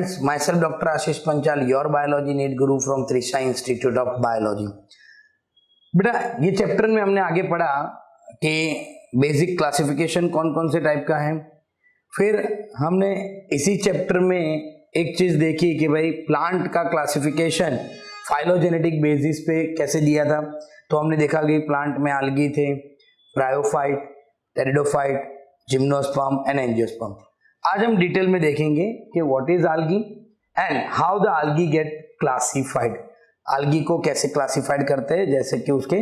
friends, myself Dr. Ashish Panchal, your biology need guru from Trisha Institute of Biology. बेटा ये chapter में हमने आगे पढ़ा कि बेसिक क्लासिफिकेशन कौन कौन से टाइप का है। फिर हमने इसी चैप्टर में एक चीज देखी कि भाई प्लांट का क्लासिफिकेशन फाइलोजेनेटिक बेसिस पे कैसे दिया था। तो हमने देखा कि प्लांट में आल्गी थे, bryophyte, pteridophyte, gymnosperm and angiosperm. आज हम डिटेल में देखेंगे कि what is algae and how the algae get classified. Algae को कैसे क्लासिफाइड करते हैं, जैसे कि उसके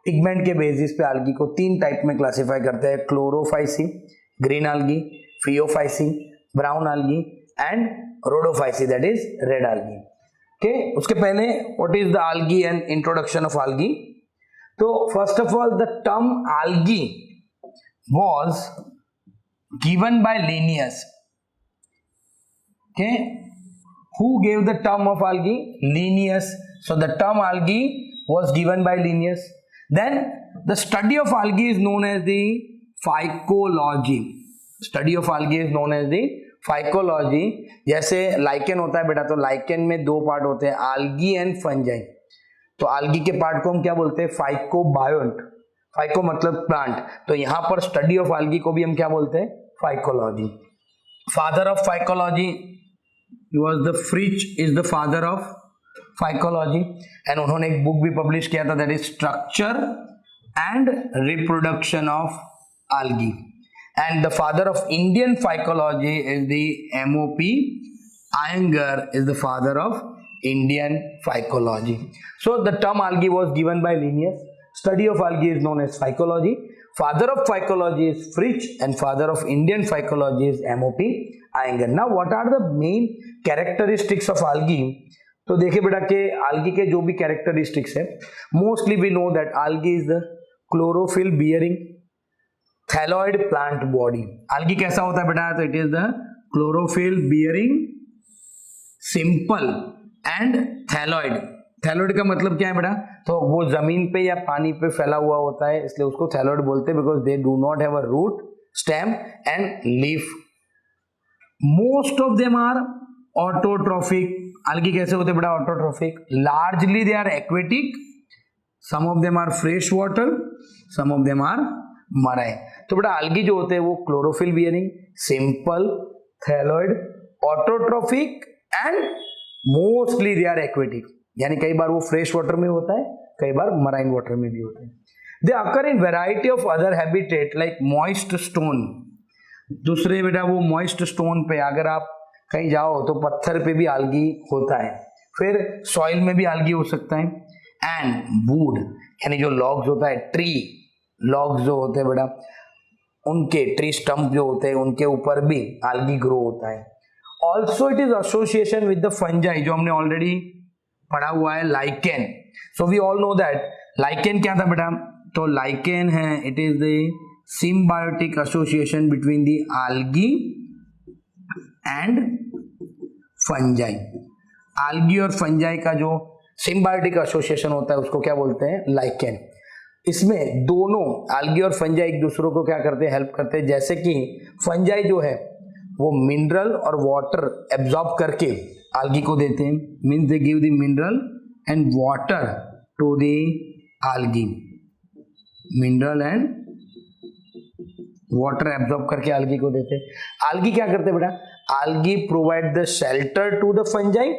पिगमेंट के बेसिस पे आल्गी को तीन टाइप में क्लासिफाई करते हैं, chlorophyceae, green algae, phaeophyceae, brown algae and rhodophyceae that is red algae. Okay, उसके पहले what is the algae and introduction of algae. तो first of all the term algae was given by Linnaeus. Okay, who gave the term of algae? Linnaeus. So the term algae was given by Linnaeus. Then the study of algae is known as the phycology. Study of algae is known as the phycology. जैसे lichen होता है बेटा, तो lichen में दो part होते हैं, algae and fungi. तो algae के पार्ट को हम क्या बोलते हैं? फाइकोबायोट। फाइको मतलब प्लांट, तो यहां पर स्टडी ऑफ आल्गी को भी हम क्या बोलते हैं? Phycology. Father of phycology was the Fritsch, is the father of phycology and उन्होंने एक बुक भी पब्लिश किया था that is structure and reproduction of algae. And the father of Indian phycology is the MOP Iyengar, is the father of Indian phycology. So the term algae was given by Linnaeus. Study of algae is known as phycology. Father of phycology is Fritsch and father of Indian phycology is M.O.P. Iyengar. Now what are the main characteristics of algae? तो देखिए बेटा कि algae के जो भी characteristics है, mostly we know that algae is the chlorophyll bearing thalloid plant body. algae कैसा होता है बेटा? तो it is the chlorophyll bearing simple and thalloid. Thalloid का मतलब क्या है बेटा? तो वो जमीन पे या पानी पे फैला हुआ होता है, इसलिए उसको थैलोइड बोलते हैं, because they do not have a root, stem and leaf. Most of them are autotrophic. Algae कैसे होते हैं बेटा? Autotrophic. Largely they are aquatic, some of them are fresh water, some of them are marine. तो बेटा algae जो होते हैं वो chlorophyll bearing, simple, thalloid, autotrophic and mostly they are aquatic. यानी कई बार वो फ्रेश वाटर में होता है, कई बार मराइन वाटर में भी होता है। They occur in variety of other habitat like moist stone. दूसरे बेटा वो मॉइस्ट स्टोन पे अगर आप कहीं जाओ तो पत्थर पे भी आल्गी होता है, फिर सॉइल में भी आल्गी हो सकता है। एंड वुड यानी जो लॉग्स होता है, ट्री लॉग्स जो होते हैं बेटा, उनके ट्री स्टम्प जो होते हैं उनके ऊपर भी आल्गी ग्रो होता है। Also it is association with the fungi, जो हमने ऑलरेडी पढ़ा हुआ है, lichen. So we all know that lichen क्या था बेटा? तो लाइकेन है, it is the symbiotic association between the algae and fungi. Algae और फंजाई का जो सिम्बायोटिक एसोसिएशन होता है उसको क्या बोलते हैं? लाइकेन। इसमें दोनों आल्गी और फंजाई एक दूसरे को क्या करते हैं? हेल्प करते हैं। जैसे कि फंजाई जो है वो मिनरल और वाटर एब्जॉर्ब करके आल्गी को देते हैं, means they give the mineral and water to the algae. Mineral and water absorb करके आल्गी को देते हैं। आल्गी क्या करते हैं बेटा? Algae provide the shelter to the fungi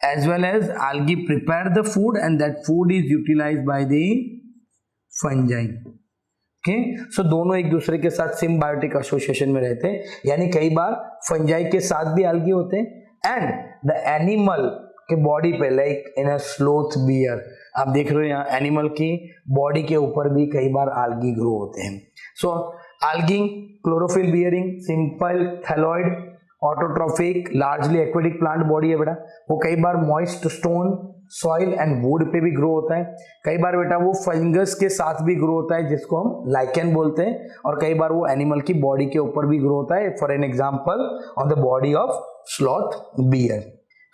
as well as algae prepare the food and that food is utilised by the fungi. Okay, so दोनों एक दूसरे के साथ सिम्बायोटिक एसोसिएशन में रहते हैं, यानी कई बार फंजाई के साथ भी आल्गी होते हैं। एंड द एनिमल के बॉडी पे like in a sloth beer, आप देख रहे हो यहाँ एनिमल की बॉडी के ऊपर भी कई बार आल्गी ग्रो होते हैं। So algae chlorophyll bearing, simple, thalloid, autotrophic, largely aquatic plant body है बेटा। वो कई बार moist stone, soil and wood पे भी ग्रो होता है। कई बार बेटा वो फंगस के साथ भी ग्रो होता है, जिसको हम लाइकेन बोलते हैं, और कई बार वो एनिमल की बॉडी के ऊपर भी ग्रो होता है, for an example on the body of sloth bear.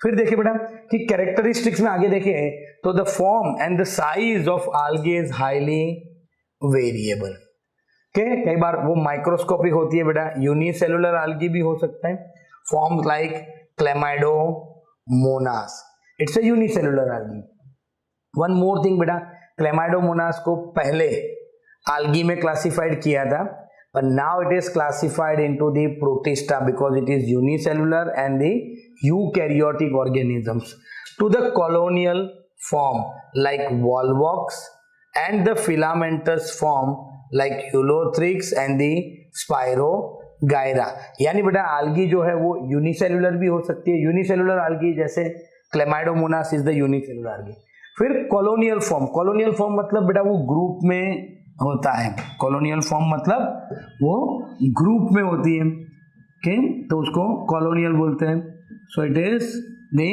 फिर देखिए बेटा कि कैरेक्टरिस्टिक्स में आगे देखें तो the form and the size of algae is highly variable. कई बार वो माइक्रोस्कोपिक होती है बेटा, यूनिसेलुलर आल्गी भी हो सकता है, forms like Chlamydomonas, it's a unicellular algae. One more thing बेटा, क्लेमाइडोमोनास को पहले algae में क्लासिफाइड किया था, but now it is classified into the protista because it is unicellular and the eukaryotic organisms to the colonial form like volvox and the filamentous form like Ulothrix and the Spirogyra. यानी बेटा algae जो है वो unicellular भी हो सकती है, unicellular algae जैसे Chlamydomonas is the unicellular algae. फिर कॉलोनियल फॉर्म, कॉलोनियल फॉर्म मतलब बेटा वो ग्रुप में होता है, कॉलोनियल फॉर्म मतलब वो ग्रुप में होती है, ओके, तो उसको कॉलोनियल बोलते हैं. So it is the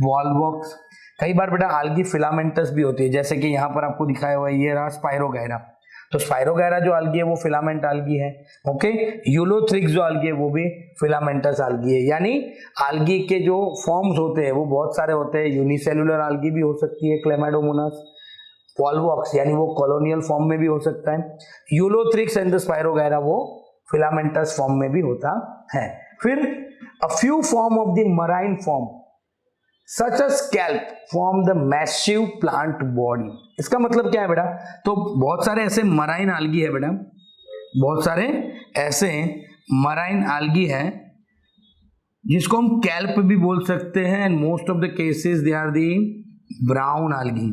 Volvox. कई बार बेटा algae फिलामेंटस भी होती है, जैसे कि यहाँ पर आपको दिखाया हुआ है, ये रहा स्पाइरोगायरा. तो स्पाइरोगायरा जो algae है वो फिलामेंट algae है, ओके. यूलोथ्रिक्स जो algae है वो भी फिलामेंटस algae है. यानी algae के जो फॉर्म्स होते हैं वो बहुत सारे होते हैं. यूनिसेलुलर algae भी हो सकती है क्लेमाइडोमोनास, वॉल्वॉक्स यानी वो कॉलोनियल फॉर्म में भी हो सकता है, यूलोथ्रिक्स एंड द स्पाइरोगायरा वो फिलामेंटस फॉर्म में भी होता है. फिर a few form of the marine form such a scalp form the massive plant body. इसका मतलब क्या है बेटा, तो बहुत सारे ऐसे मराइन algae है बेटा, बहुत सारे ऐसे मराइन algae है जिसको हम कैल्प भी बोल सकते हैं, and most of the cases they are the brown algae.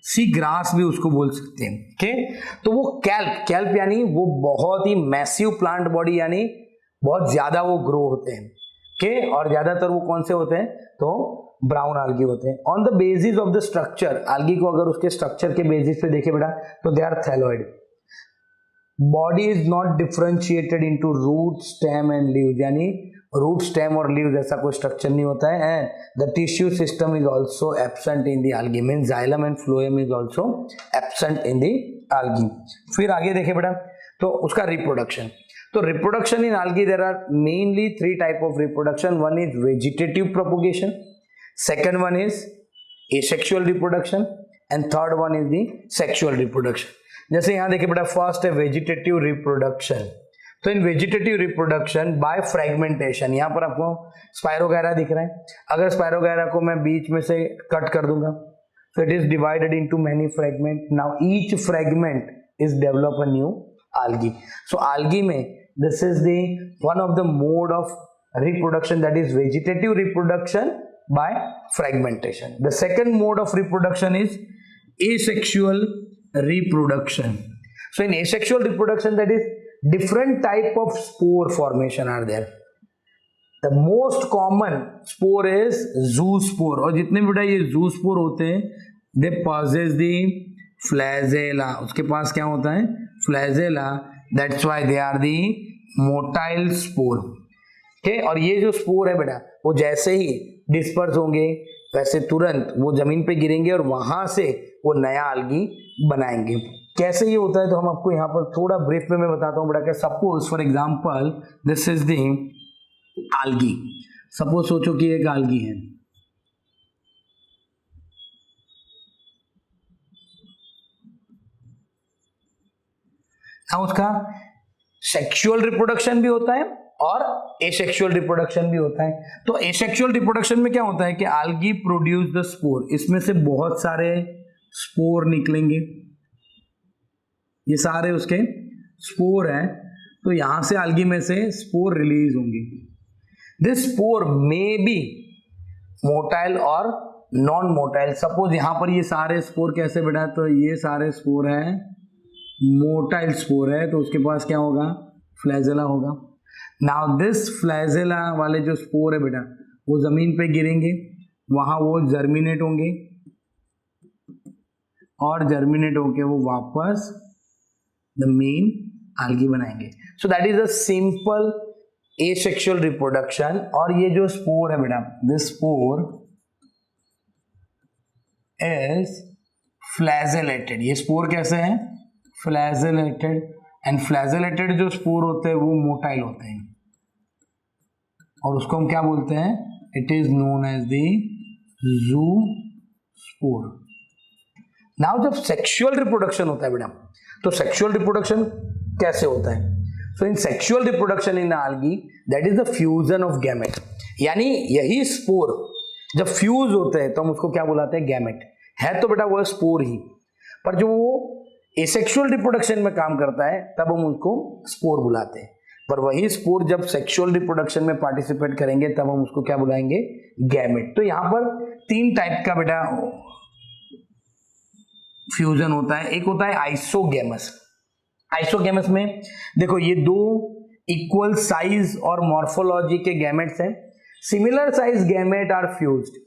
Sea grass भी उसको बोल सकते हैं, ओके. तो वो कैल्प यानी वो बहुत ही मैसिव प्लांट बॉडी, यानी बहुत ज्यादा वो ग्रो होते हैं, ओके. और ज्यादातर वो कौन से होते हैं, तो ब्राउन algae होते हैं. On the basis of the structure, algae को अगर उसके स्ट्रक्चर के बेसिस पे देखे बेटा तो they are thalloid. Body is not differentiated into root, stem and leaves, यानी रूट, स्टेम और लीव्स ऐसा कोई स्ट्रक्चर नहीं होता है. And the tissue system is also absent in the algae, means xylem and phloem is also absent in the algae. फिर आगे देखे बेटा तो उसका रिप्रोडक्शन. तो reproduction in algae there are mainly three type of reproduction. One is vegetative propagation, second one is asexual reproduction and third one is the sexual reproduction. जैसे यहाँ देखिए बेटा, फर्स्ट है वेजिटेटिव रिप्रोडक्शन. तो इन वेजिटेटिव रिप्रोडक्शन बाय फ्रेगमेंटेशन, यहाँ पर आपको spirogyra दिख रहा है. अगर स्पाइरोगायरा को मैं बीच में से कट कर दूंगा तो it is divided into many fragment. Now each fragment is develop a new algae. So algae में this is the one of the mode of reproduction, that is vegetative reproduction by fragmentation. The second mode of reproduction is asexual reproduction. So in asexual reproduction, that is different type of spore formation are there. The most common spore is zoospore, और जितने भी बेटा ये zoospore होते हैं they possess the flagella. उसके पास क्या होता है, flagella. That's why they are the motile spore. Okay? और ये जो स्पोर है बेटा वो जैसे ही डिस्पर्स होंगे वैसे तुरंत वो जमीन पे गिरेंगे और वहां से वो नया algae बनाएंगे. कैसे ये होता है तो हम आपको यहाँ पर थोड़ा ब्रीफ में मैं बताता हूँ बेटा. कि suppose for example this is the algae. Suppose सोचो कि एक algae है, उसका सेक्सुअल रिप्रोडक्शन भी होता है और एसेक्सुअल रिप्रोडक्शन भी होता है. तो एसेक्सुअल रिप्रोडक्शन में क्या होता है कि algae प्रोड्यूस द स्पोर. इसमें से बहुत सारे स्पोर निकलेंगे, ये सारे उसके स्पोर हैं. तो यहां से algae में से स्पोर रिलीज होंगे. This spore may be motile और नॉन मोटाइल. सपोज यहां पर ये सारे स्पोर कैसे बेटा, तो ये सारे स्पोर हैं मोटाइल स्पोर है, तो उसके पास क्या होगा, फ्लैजेला होगा. नाउ दिस फ्लैजेला वाले जो स्पोर है बेटा वो जमीन पे गिरेंगे, वहां वो जर्मिनेट होंगे और जर्मिनेट होके वो वापस द मेन algae बनाएंगे. So that is a simple asexual reproduction. और ये जो स्पोर है बेटा, दिस स्पोर इज फ्लैजेलेटेड. ये स्पोर कैसे है, फ्लैजेलेटेड. एंड फ्लैजेलेटेड जो स्पोर होते हैं वो मोटाइल होते हैं और उसको हम क्या बोलते हैं, it is known as the zoospore. Now जब सेक्सुअल रिप्रोडक्शन होता है बेटा, तो सेक्सुअल रिप्रोडक्शन कैसे होता है. So in sexual reproduction in algae that is the fusion of gamete, यानी यही स्पोर जब फ्यूज होते हैं तो हम उसको क्या बुलाते हैं, गैमेट है तो बेटा वो स्पोर ही, पर जो वो एसेक्सुअल रिप्रोडक्शन में काम करता है तब हम उसको स्पोर बुलाते हैं, पर वही स्पोर जब सेक्सुअल रिप्रोडक्शन में पार्टिसिपेट करेंगे तब हम उसको क्या बुलाएंगे, गैमेट। तो यहां पर 3 टाइप का बेटा फ्यूजन होता है, एक होता है आइसोगेमस। आइसोगेमस में देखो ये 2 इक्वल साइज और मॉर्फोलॉजी के गैमेट्स हैं, similar size gamete are fused,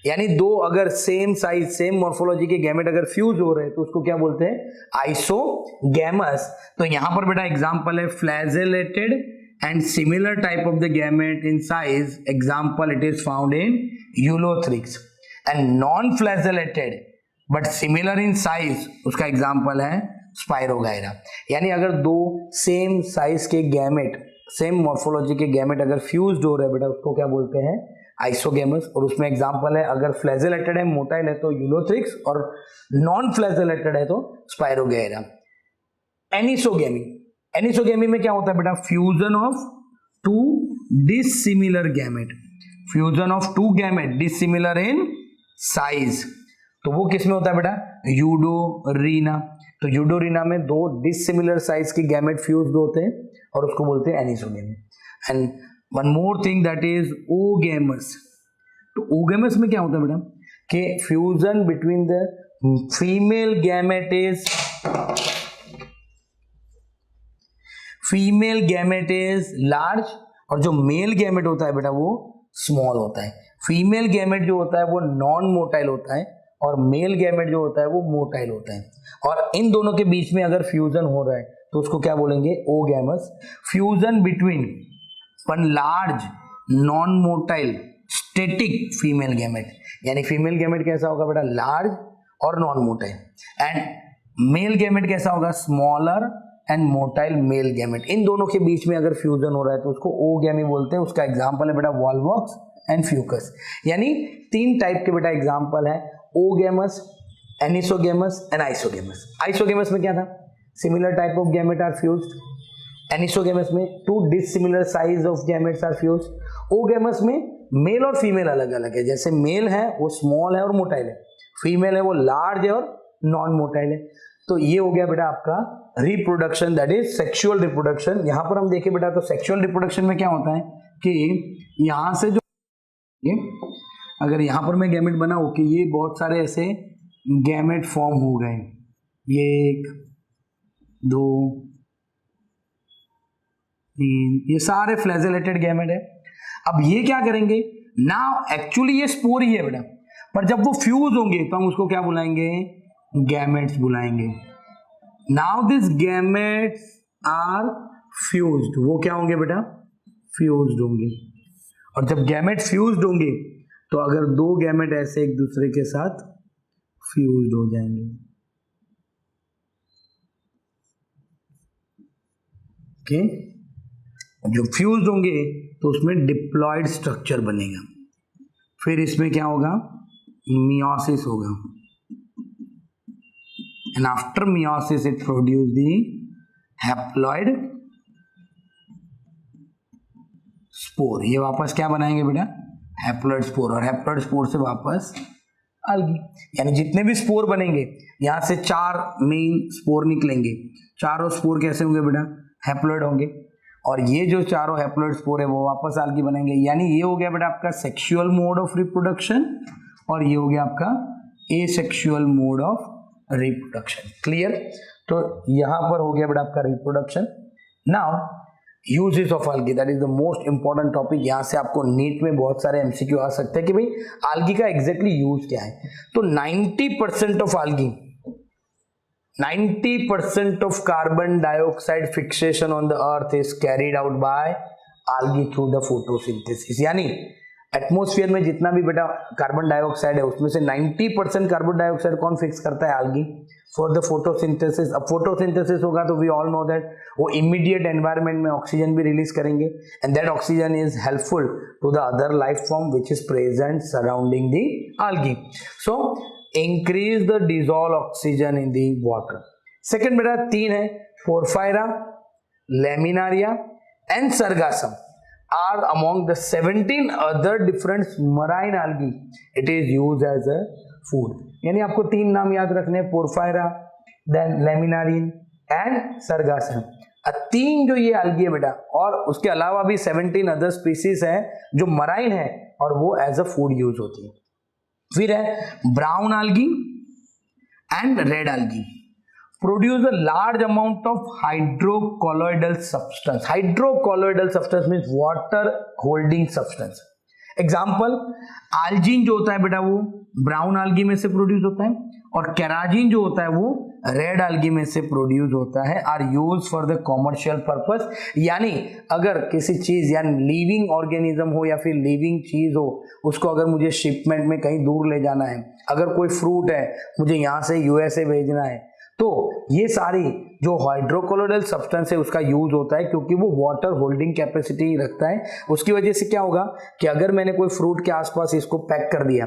यानी 2 अगर सेम साइज सेम मॉर्फोलॉजी के गैमेट अगर फ्यूज हो रहे हैं तो उसको क्या बोलते हैं, आइसोगेमस। तो यहां पर बेटा एग्जांपल है flagellated and similar type of the gamete in size, example it is found in Ulothrix, and non flagellated but similar in size, उसका एग्जांपल है स्पाइरोगायरा। यानी अगर 2 सेम साइज के गैमेट सेम मॉर्फोलॉजी के गैमेट अगर fused हो रहे हैं बेटा उसको क्या बोलते हैं, आइसोगेमस। और उसमें एग्जांपल है अगर फ्लैजेलेटेड है मोटाइल है तो यूलोथ्रिक्स और नॉन फ्लैजेलेटेड है तो स्पाइरोगायरा। एनिसोगेमी, एनिसोगेमी में क्या होता है बेटा, fusion of 2 dissimilar gamete, fusion of 2 gamete dissimilar in size, तो वो किस में होता है बेटा, यूडोरीना। तो यूडोरीना में 2 डिसिमिलर साइज के गैमेट फ्यूज्ड होते हैं और उसको बोलते हैं anisogamy. And one more thing that is oogamous. तो ओगेमस में क्या होता है बेटा कि fusion between the female gamete is large और जो मेल गैमेट होता है बेटा वो स्मॉल होता है। फीमेल गैमेट जो होता है वो नॉन मोटाइल होता है और मेल गैमेट जो होता है वो मोटाइल होता है, और इन दोनों के बीच में अगर फ्यूजन हो रहा है तो उसको क्या बोलेंगे, oogamous. Fusion between one large non motile static female gamete, यानी फीमेल गैमेट कैसा होगा बेटा, लार्ज और non motile, and male gamete कैसा होगा, smaller and motile male gamete. इन दोनों के बीच में अगर फ्यूजन हो रहा है तो उसको ओगेमी बोलते हैं। उसका एग्जांपल है बेटा वॉल्वॉक्स एंड फ्यूकस। यानी 3 टाइप के बेटा एग्जांपल है, oogamous, anisogamous and isogamous. Isogamous में क्या था, similar type of gamete are fused. Anisogamous में 2 dissimilar size of gametes are fused. Oogamous में मेल और फीमेल अलग अलग है, जैसे मेल है वो स्मॉल है और मोटाइल है, फीमेल है वो लार्ज है और नॉन मोटाइल है। तो ये हो गया बेटा आपका reproduction, that is sexual reproduction. यहां पर हम देखें बेटा तो सेक्सुअल रिप्रोडक्शन में क्या होता है कि यहां से जो अगर यहां पर मैं गैमेट बनाऊं कि ये बहुत सारे ऐसे गैमेट फॉर्म हो गए, ये 1 2 3, ये सारे फ्लैजेलेटेड गैमेट है। अब ये क्या करेंगे ना, एक्चुअली ये स्पोर ही है बेटा, पर जब वो फ्यूज होंगे तो हम उसको क्या बुलाएंगे, गैमेट्स बुलाएंगे। Now this gametes are fused, वो क्या होंगे बेटा, फ्यूज्ड होंगे। और जब गैमेट फ्यूज्ड होंगे तो अगर 2 गैमेट ऐसे एक दूसरे के साथ फ्यूज्ड हो जाएंगे, ओके, जो फ्यूज्ड होंगे तो उसमें डिप्लॉयड स्ट्रक्चर बनेगा, फिर इसमें क्या होगा, मियोसिस होगा, and after meiosis it produce the haploid spore. ये वापस क्या बनाएंगे बेटा, हैप्लॉइड स्पोर, और हैप्लॉइड स्पोर से वापस algae। यानी जितने भी स्पोर बनेंगे यहां से 4 मेन स्पोर निकलेंगे, चारों स्पोर कैसे होंगे बेटा, हैप्लॉइड होंगे, और ये जो चारों हैप्लॉइड स्पोर है वो वापस algae बनेंगे। यानी ये हो गया बेटा आपका सेक्सुअल मोड ऑफ रिप्रोडक्शन और ये हो गया आपका asexual mode of reproduction. Clear, तो यहां पर हो गया बेटा आपका reproduction. Now uses of algae, that is the most important topic. यहां से आपको नीट में बहुत सारे एमसीक्यू आ सकते हैं कि भाई algae का एग्जैक्टली यूज क्या है। तो 90% of algae, 90% of carbon dioxide fixation on the earth is carried out by algae through the photosynthesis। यानी एटमॉस्फेयर में जितना भी बेटा कार्बन डाइऑक्साइड है उसमें से 90% कार्बन डाइऑक्साइड कौन फिक्स करता है, algae, फॉर द फोटोसिंथेसिस। अब फोटोसिंथेसिस होगा तो वी ऑल नो दैट वो इमीडिएट एनवायरनमेंट में ऑक्सीजन भी रिलीज करेंगे, and that oxygen is helpful to the other life form which is present surrounding the algae। So increase the dissolve oxygen in the water. Second बेटा 3 है porphyra, laminaria and sargassum are among the 17 other different marine algae. It is used as a food. यानी आपको 3 नाम याद रखने, porphyra, then लेमिनारिन and sargassum. 3 जो ये algae है बेटा, और उसके अलावा भी 17 अदर स्पीसीज है जो मराइन है और वो एज अ फूड यूज होती है। फिर है brown algae and red algae produce a large amount of hydrocolloidal substance. Hydrocolloidal substance means water holding substance. Example, algin जो होता है बेटा वो ब्राउन algae में से प्रोड्यूस होता है, और केराजिन जो होता है वो रेड algae में से प्रोड्यूस होता है। Are use for the commercial purpose. यानी अगर किसी चीज यानी लिविंग ऑर्गेनिज्म हो या फिर लिविंग चीज हो, उसको अगर मुझे शिपमेंट में कहीं दूर ले जाना है, अगर कोई फ्रूट है मुझे यहाँ से यूएसए भेजना है, तो ये सारी जो हाइड्रोकोलोइडल सब्सटेंस है उसका यूज होता है, क्योंकि वो वाटर होल्डिंग कैपेसिटी रखता है। उसकी वजह से क्या होगा कि अगर मैंने कोई फ्रूट के आसपास इसको पैक कर दिया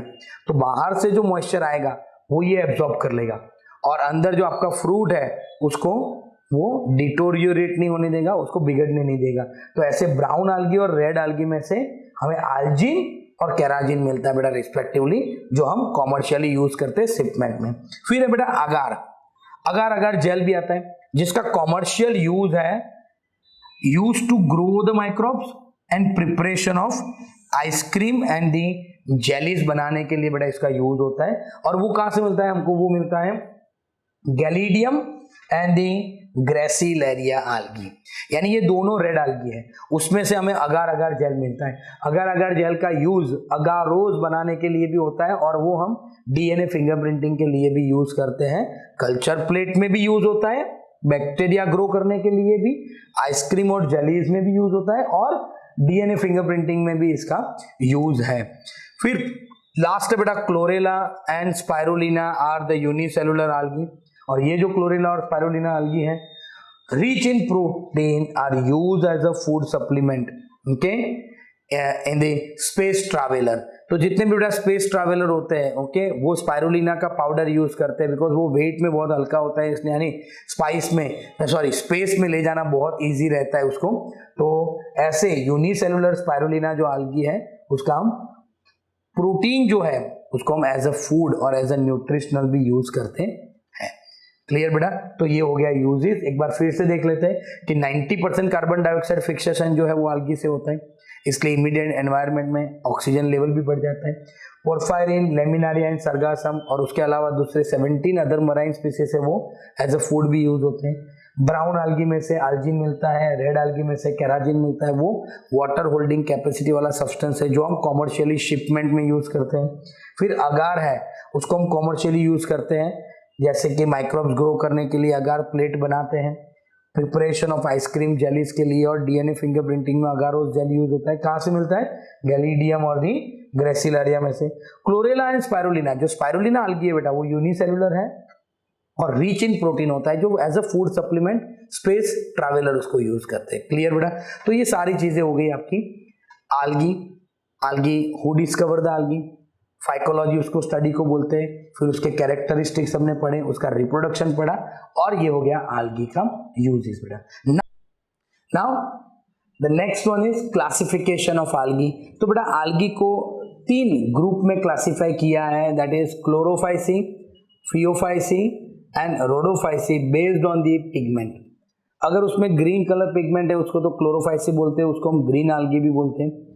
तो बाहर से जो मॉइस्चर आएगा वो ये एब्जॉर्ब कर लेगा, और अंदर जो आपका फ्रूट है उसको वो डिटोरियोरेट नहीं होने देगा, उसको बिगड़ने नहीं देगा। तो ऐसे ब्राउन algae और रेड algae में से हमें आल्जीन और केराजिन मिलता है बेटा रिस्पेक्टिवली, जो हम कॉमर्शियली यूज करते हैं शिपमेंट में। फिर है बेटा अगार। अगार जेल भी आता है, जिसका कॉमर्शियल यूज है use to grow the microbes and preparation of ice cream and the jellies बनाने के लिए बेटा इसका यूज होता है। और वो कहां से मिलता है हमको? वो मिलता है गैलीडियम एंड दी ग्रेसिलेरिया algae। यानी ये दोनों रेड algae है, उसमें से हमें अगार अगार जेल मिलता है। अगार अगार जेल का यूज अगारोज बनाने के लिए भी होता है, और वो हम डीएनए फिंगरप्रिंटिंग के लिए भी यूज करते हैं। कल्चर प्लेट में भी यूज होता है, बैक्टीरिया ग्रो करने के लिए भी, आइसक्रीम और जेलीज में भी यूज होता है, और डीएनए फिंगरप्रिंटिंग में भी इसका यूज है। फिर लास्ट है बेटा chlorella and spirulina are the unicellular algae। और ये जो क्लोरेला और स्पाइरुलिना algae है rich in protein are use as a food supplement okay in the space traveller. तो जितने भी बेटा स्पेस ट्रैवलर होते हैं ओके वो स्पाइरुलिना का पाउडर यूज करते हैं, बिकॉज वो वेट में बहुत हल्का होता है, इसलिए यानी स्पेस में ले जाना बहुत इजी रहता है उसको। तो ऐसे यूनिसेलुलर स्पाइरुलिना जो algae है उसका हम प्रोटीन जो है उसको हम एज अ फूड और एज अ न्यूट्रिशनल भी यूज करते हैं। क्लियर बेटा? तो ये हो गया यूजेस। एक बार फिर से देख लेते हैं कि 90% कार्बन डाइऑक्साइड फिक्सेशन जो है वो algae से होता है, इसलिए इमीडिएट एनवायरनमेंट में ऑक्सीजन लेवल भी बढ़ जाता है। पोरफायरिन, लेमिनारिया एंड सरगासम और उसके अलावा दूसरे 17 अदर मराइन स्पीसीज है वो एज अ फूड भी यूज होते हैं। ब्राउन algae में से आल्जीन मिलता है, रेड algae में से केराजिन मिलता है, वो वाटर होल्डिंग कैपेसिटी वाला सब्सटेंस है जो हम कॉमर्शियली शिपमेंट में यूज करते हैं। फिर अगार है, उसको हम कॉमर्शियली यूज करते हैं, जैसे कि माइक्रोब्स ग्रो करने के लिए अगार प्लेट बनाते हैं, प्रिपरेशन ऑफ आइसक्रीम जेलीज के लिए, और डीएनए फिंगरप्रिंटिंग में अगारोस जेल यूज होता है। कहाँ से मिलता है? गैलीडियम और दी ग्रेसिलेरिया में से। क्लोरेला एंड स्पाइरुलिना, जो स्पाइरुलिना algae है बेटा वो यूनिसेलुलर है और रिच इन प्रोटीन होता है, जो as a food supplement space traveller उसको यूज करते हैं। क्लियर बेटा? तो ये सारी चीजें हो गई आपकी algae who discover the algae, phycology उसको स्टडी को बोलते हैं, फिर उसके कैरेक्टरिस्टिक्स हमने पढ़े, उसका रिप्रोडक्शन पढ़ा, और ये हो गया algae का यूजेस बेटा। Now the next one is classification of algae। तो बेटा algae को 3 ग्रुप में क्लासिफाई किया है, that is Chlorophyceae, Phaeophyceae and Rhodophyceae based on the pigment. अगर उसमें ग्रीन कलर पिगमेंट है उसको तो क्लोरोफाइसी बोलते हैं, उसको हम ग्रीन algae भी बोलते हैं।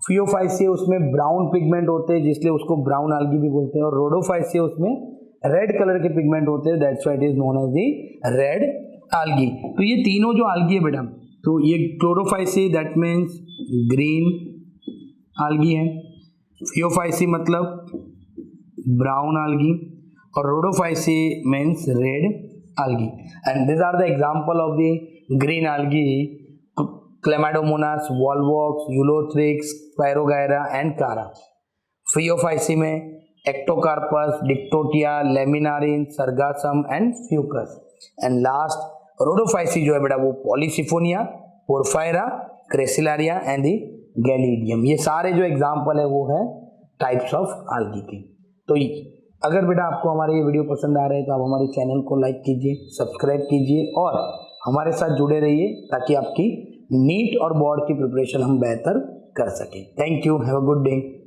फियोफाइसी उसमें ब्राउन पिगमेंट होते हैं जिसलिए उसको ब्राउन algae भी बोलते हैं, और रोडोफाइसी उसमें रेड कलर के पिगमेंट होते हैं, that's why it is known as the red algae। तो ये तीनों जो algae है बेटा, तो ये Chlorophyceae that means green algae है, फियोफाइसी मतलब ब्राउन algae, और Rhodophyceae means red algae। And this are the example of the green algae: Chlamydomonas, Volvox, Ulothrix, Spirogyra and Chara. Phaeophyceae में Ectocarpus, Dictyota, laminarin, Sargassum and Fucus. And last Rhodophyceae जो है बेटा वो Polysiphonia, Porphyra, Gracilaria and the Gelidium. ये सारे जो example है वो है टाइप्स ऑफ algae के। तो अगर बेटा आपको हमारे ये वीडियो पसंद आ रहे हैं तो आप हमारे चैनल को लाइक कीजिए, सब्सक्राइब कीजिए, और हमारे साथ जुड़े रहिए ताकि आपकी नीट और बोर्ड की प्रिपरेशन हम बेहतर कर सकें। Thank you, have a good day.